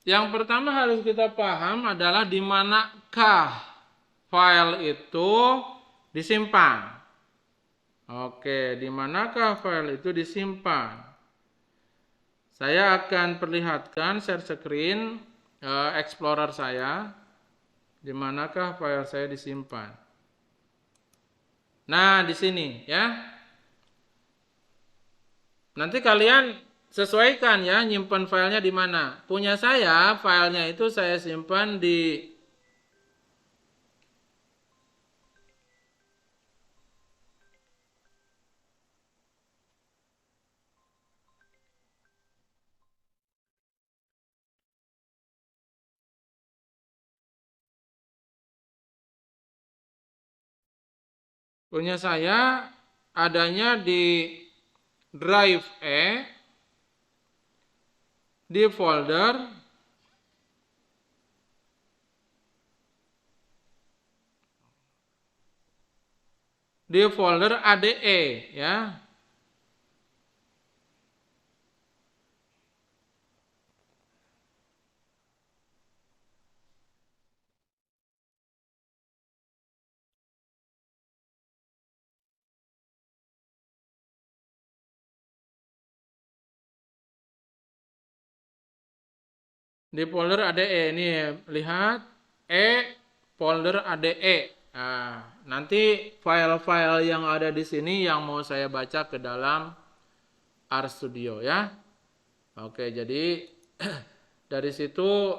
Yang pertama harus kita paham adalah di manakah file itu disimpan. Oke, di manakah file itu disimpan? Saya akan perlihatkan share screen Explorer saya. Di manakah file saya disimpan? Nah, di sini ya. Nanti kalian sesuaikan ya, nyimpan filenya di mana. Punya saya, filenya itu saya simpan di punya saya adanya di drive E, di folder ADE ya. Di folder ADE ini lihat folder ADE. Nah, nanti file-file yang ada di sini yang mau saya baca ke dalam RStudio ya. Oke, jadi dari situ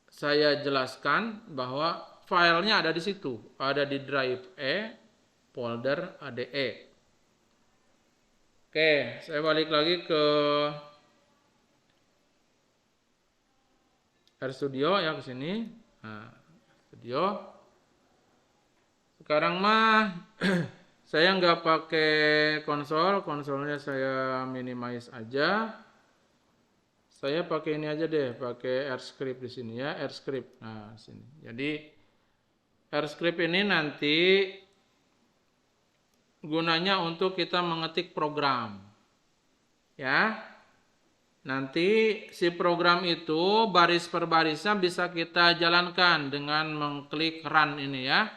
saya jelaskan bahwa filenya ada di situ, ada di drive E, folder ADE. Oke, saya balik lagi ke RStudio ya, ke sini. Nah, studio. Sekarang mah saya nggak pakai konsolnya saya minimize aja. Saya pakai ini aja deh, pakai AirScript di sini ya, AirScript. Nah, sini. Jadi AirScript ini nanti gunanya untuk kita mengetik program. Ya. Nanti si program itu baris per barisnya bisa kita jalankan dengan mengklik run ini ya.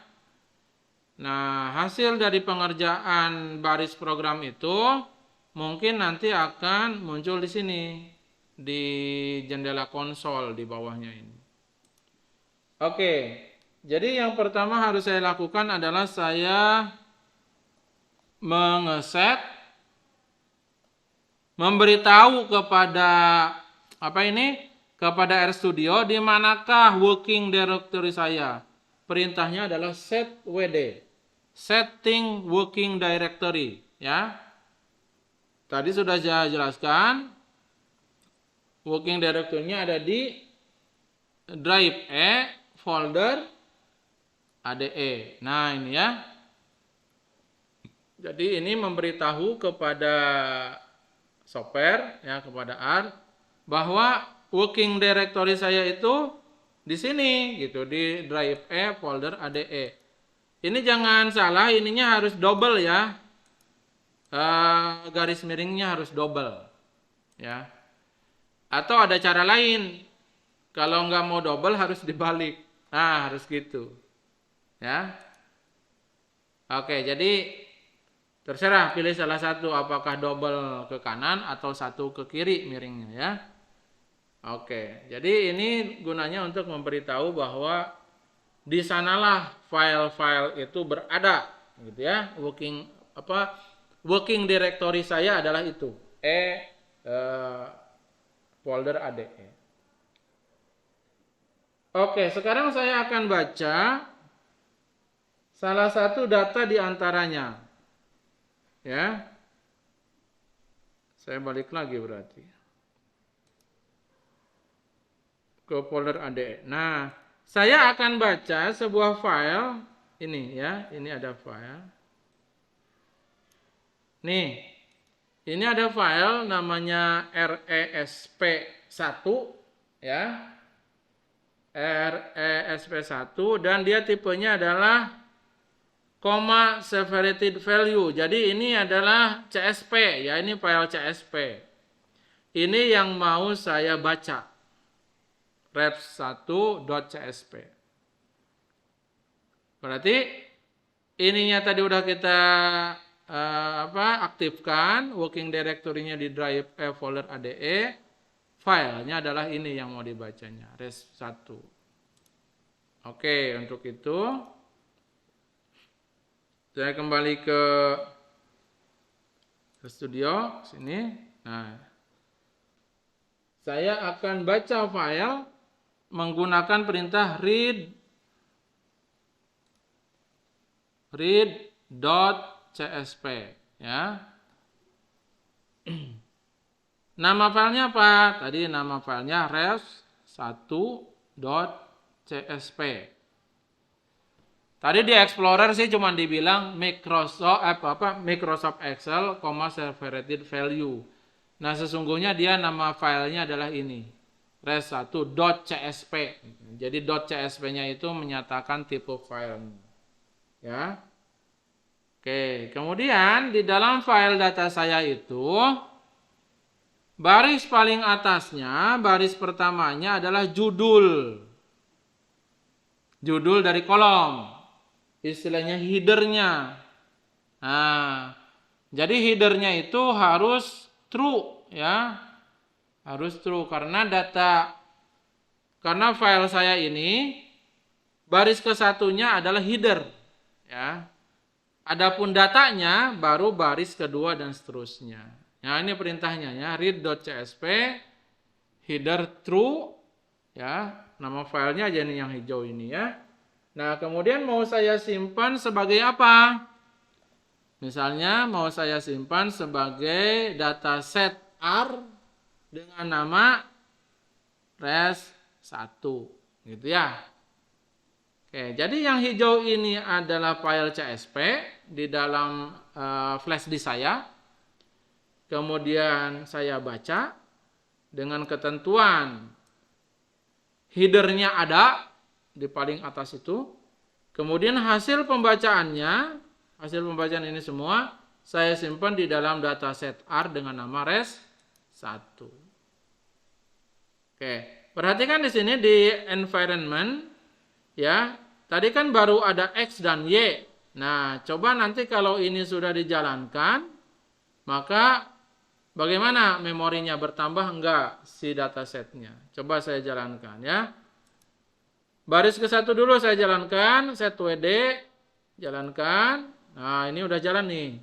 Nah, hasil dari pengerjaan baris program itu mungkin nanti akan muncul di sini di jendela konsol di bawahnya ini. Oke. Jadi yang pertama harus saya lakukan adalah saya mengeset, memberitahu kepada kepada RStudio di manakah working directory saya. Perintahnya adalah set wd, setting working directory ya. Tadi sudah saya jelaskan, working directory-nya ada di drive E, folder ADE. Nah, ini ya. Jadi ini memberitahu kepada software ya, kepada R bahwa working directory saya itu di sini gitu, di drive E, folder ADE. Ini jangan salah, ininya harus double ya. Garis miringnya harus double ya. Atau ada cara lain, kalau nggak mau double harus dibalik. Nah, harus gitu ya. Oke, jadi terserah pilih salah satu, apakah double ke kanan atau satu ke kiri miringnya ya. Oke, jadi ini gunanya untuk memberitahu bahwa di sanalah file-file itu berada gitu ya. Working directory saya adalah itu, folder ADE. Oke, sekarang saya akan baca salah satu data di antaranya. Ya. Saya balik lagi berarti ke folder ADE. Nah, saya akan baca sebuah file ini ya. Ini ada file. Nih, ini ada file namanya RESP1 ya. RESP1 dan dia tipenya adalah separated value. Jadi ini adalah CSP ya, ini file CSP. Ini yang mau saya baca. res1.csp. Berarti ininya tadi udah kita aktifkan, working directory-nya di drive folder ADE, filenya adalah ini yang mau dibacanya, res1. Oke, untuk itu saya kembali ke studio sini. Nah, saya akan baca file menggunakan perintah read.csp ya. Nama filenya apa? Tadi nama filenya res1.csp. Tadi di Explorer sih cuma dibilang Microsoft Excel, separated value. Nah, sesungguhnya dia nama filenya adalah ini, res1.csp. Jadi .csp-nya itu menyatakan tipe filenya. Ya. Oke, kemudian di dalam file data saya itu baris paling atasnya, baris pertamanya adalah judul. Judul dari kolom. Istilahnya headernya. Nah, jadi headernya itu harus true ya. Harus true karena file saya ini baris ke-1-nya adalah header ya. Adapun datanya baru baris kedua dan seterusnya. Nah, ini perintahnya ya, read.csp header true ya. Nama filenya aja nih yang hijau ini ya. Nah, kemudian mau saya simpan sebagai apa? Misalnya mau saya simpan sebagai dataset R dengan nama res1 gitu ya. Oke, jadi yang hijau ini adalah file CSP di dalam flash disk saya. Kemudian saya baca dengan ketentuan headernya ada di paling atas itu. Kemudian hasil pembacaan ini semua saya simpan di dalam dataset R dengan nama res1. Oke, perhatikan di sini di environment ya. Tadi kan baru ada X dan Y. Nah, coba nanti kalau ini sudah dijalankan, maka bagaimana memorinya, bertambah enggak si datasetnya? Coba saya jalankan ya. Baris ke-1 dulu saya jalankan, set WD, jalankan. Nah, ini udah jalan nih.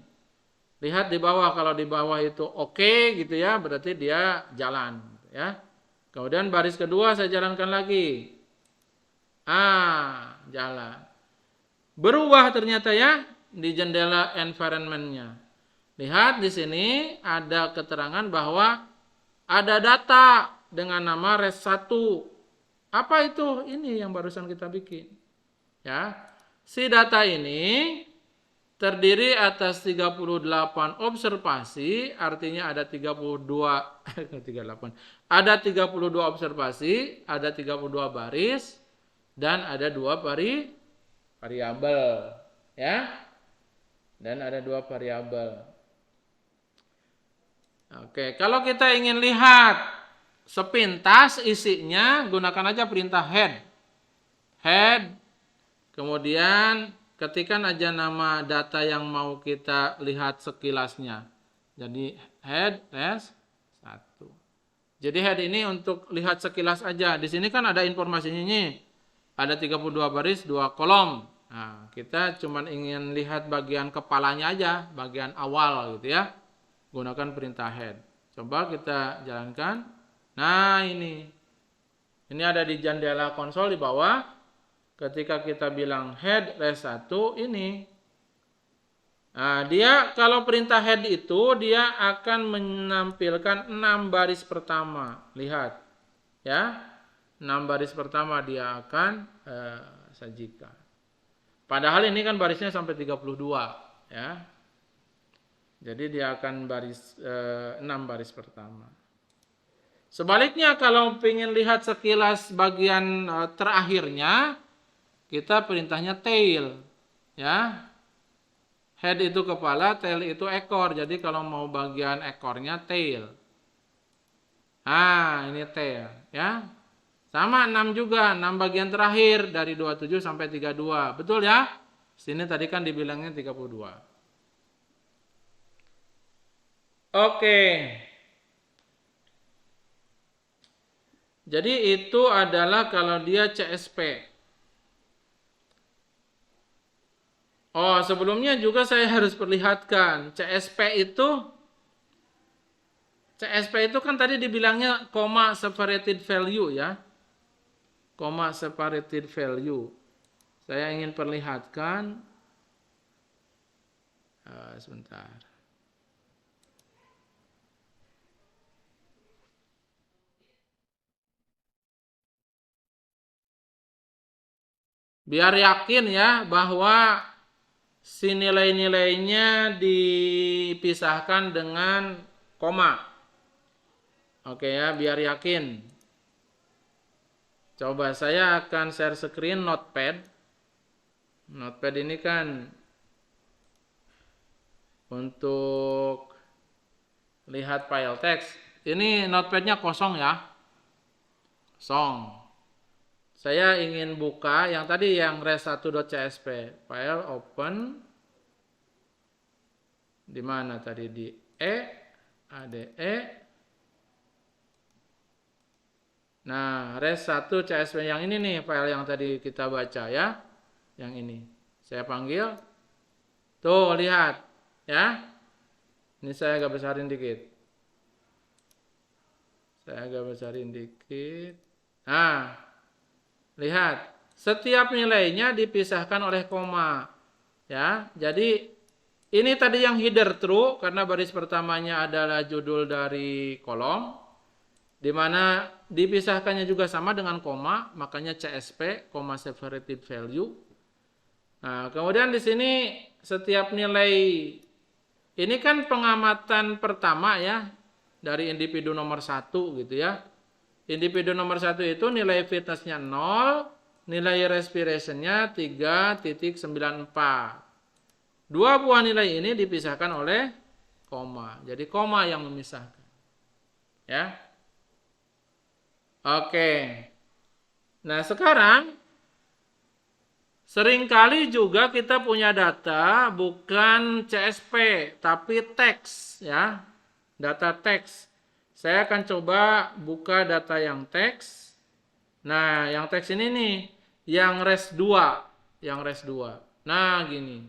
Lihat di bawah, kalau di bawah itu oke gitu ya, berarti dia jalan ya. Kemudian baris kedua saya jalankan lagi. Jalan. Berubah ternyata ya di jendela environment-nya. Lihat di sini ada keterangan bahwa ada data dengan nama res1. Apa itu? Ini yang barusan kita bikin. Ya. Si data ini terdiri atas 38 observasi, artinya ada 38. Ada 32 observasi, ada 32 baris dan ada 2 variabel, ya. Dan ada 2 variabel. Oke, kalau kita ingin lihat sepintas isinya, gunakan aja perintah head. Head, kemudian ketikkan aja nama data yang mau kita lihat sekilasnya. Jadi head res1. Jadi head ini untuk lihat sekilas aja. Di sini kan ada informasinya nih. Ada 32 baris, 2 kolom. Nah, kita cuma ingin lihat bagian kepalanya aja, bagian awal gitu ya. Gunakan perintah head. Coba kita jalankan. Nah, ini ada di jendela konsol di bawah. Ketika kita bilang head res1 ini. Nah, dia kalau perintah head itu dia akan menampilkan 6 baris pertama. Lihat. Ya. 6 baris pertama dia akan sajikan. Padahal ini kan barisnya sampai 32, ya. Jadi dia akan 6 baris pertama. Sebaliknya kalau ingin lihat sekilas bagian terakhirnya, kita perintahnya tail, ya. Head itu kepala, tail itu ekor. Jadi kalau mau bagian ekornya tail. Ini tail, ya. Sama 6 juga, 6 bagian terakhir dari 27 sampai 32. Betul ya? Sini tadi kan dibilangnya 32. Oke. Jadi itu adalah kalau dia CSP. Oh, sebelumnya juga saya harus perlihatkan. CSP itu kan tadi dibilangnya koma separated value ya. Koma separated value. Saya ingin perlihatkan. Sebentar. Biar yakin ya bahwa si nilai-nilainya dipisahkan dengan koma. Oke ya, biar yakin. Coba saya akan share screen Notepad. Notepad ini kan untuk lihat file teks. Ini notepadnya kosong ya. Kosong. Saya ingin buka yang tadi yang res1.csv. File open. Di mana tadi? Di ADE. Nah, res1.csv yang ini nih file yang tadi kita baca ya. Yang ini. Saya panggil. Tuh, lihat. Ya. Ini saya agak besarin dikit. Nah, lihat. Setiap nilainya dipisahkan oleh koma. Ya, jadi ini tadi yang header true karena baris pertamanya adalah judul dari kolom, di mana dipisahkannya juga sama dengan koma, makanya CSP, koma separated value. Nah, kemudian di sini setiap nilai ini kan pengamatan pertama ya dari individu nomor 1 gitu ya. Individu nomor 1 itu nilai fitnessnya 0, nilai respirationnya 3,94. Dua buah nilai ini dipisahkan oleh koma. Jadi koma yang memisahkan. Ya. Oke. Nah, sekarang seringkali juga kita punya data bukan CSP tapi teks ya. Data teks. Saya akan coba buka data yang teks. Nah, yang teks ini nih, yang res 2, Nah, gini.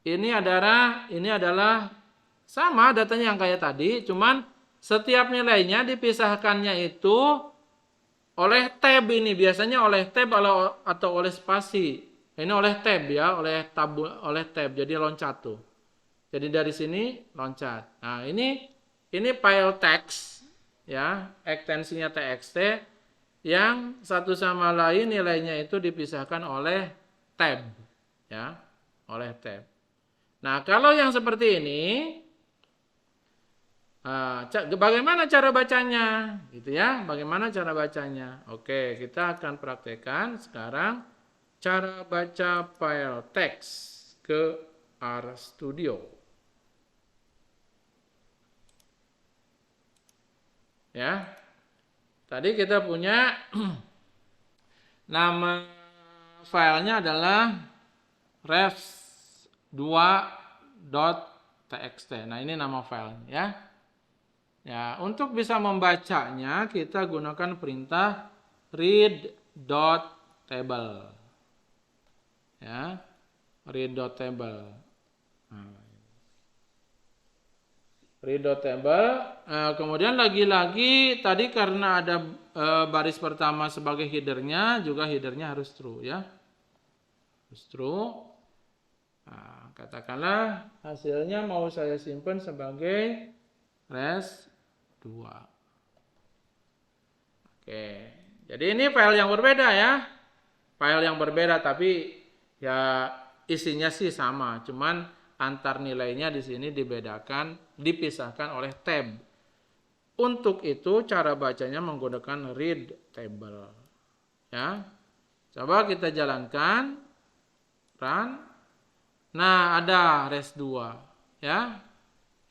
Ini adalah sama datanya yang kayak tadi, cuman setiap nilainya dipisahkannya itu oleh tab ini, biasanya oleh tab atau oleh spasi. Ini oleh tab ya, oleh tab. Jadi loncat tuh. Jadi dari sini loncat. Nah, ini file text ya, ekstensinya txt yang satu sama lain nilainya itu dipisahkan oleh tab ya, oleh tab. Nah, kalau yang seperti ini bagaimana cara bacanya? Gitu ya, bagaimana cara bacanya? Oke, kita akan praktekkan sekarang cara baca file teks ke RStudio. Ya. Tadi kita punya nama filenya adalah refs2.txt. Nah, ini nama filenya ya. Ya, untuk bisa membacanya kita gunakan perintah read.table. Ya, read.table. Read.table. Kemudian lagi-lagi tadi karena ada baris pertama sebagai headernya, juga headernya harus true ya. Harus true. Nah, katakanlah hasilnya mau saya simpan sebagai res2. Oke, jadi ini file yang berbeda ya. File yang berbeda tapi ya isinya sih sama, cuman antar nilainya di sini dipisahkan oleh tab. Untuk itu cara bacanya menggunakan read table. Ya. Coba kita jalankan. Run. Nah, ada res2 ya.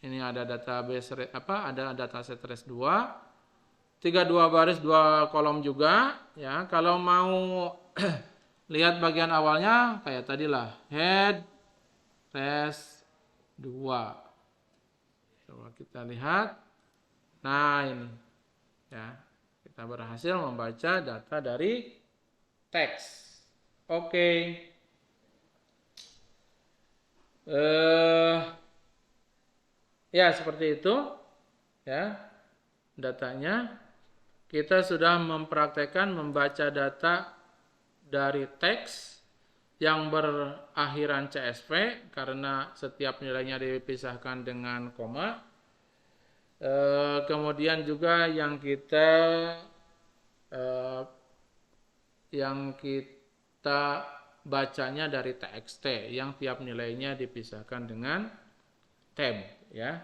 Ini ada database ada dataset res2. dua baris 2 kolom juga ya. Kalau mau lihat bagian awalnya kayak tadi lah, head res 2. Coba kita lihat. Nah, ini ya. Kita berhasil membaca data dari teks. Oke. Ya, seperti itu ya datanya. Kita sudah mempraktekkan membaca data dari teks yang berakhiran CSV karena setiap nilainya dipisahkan dengan koma. Kemudian juga yang kita bacanya dari TXT yang tiap nilainya dipisahkan dengan tab ya.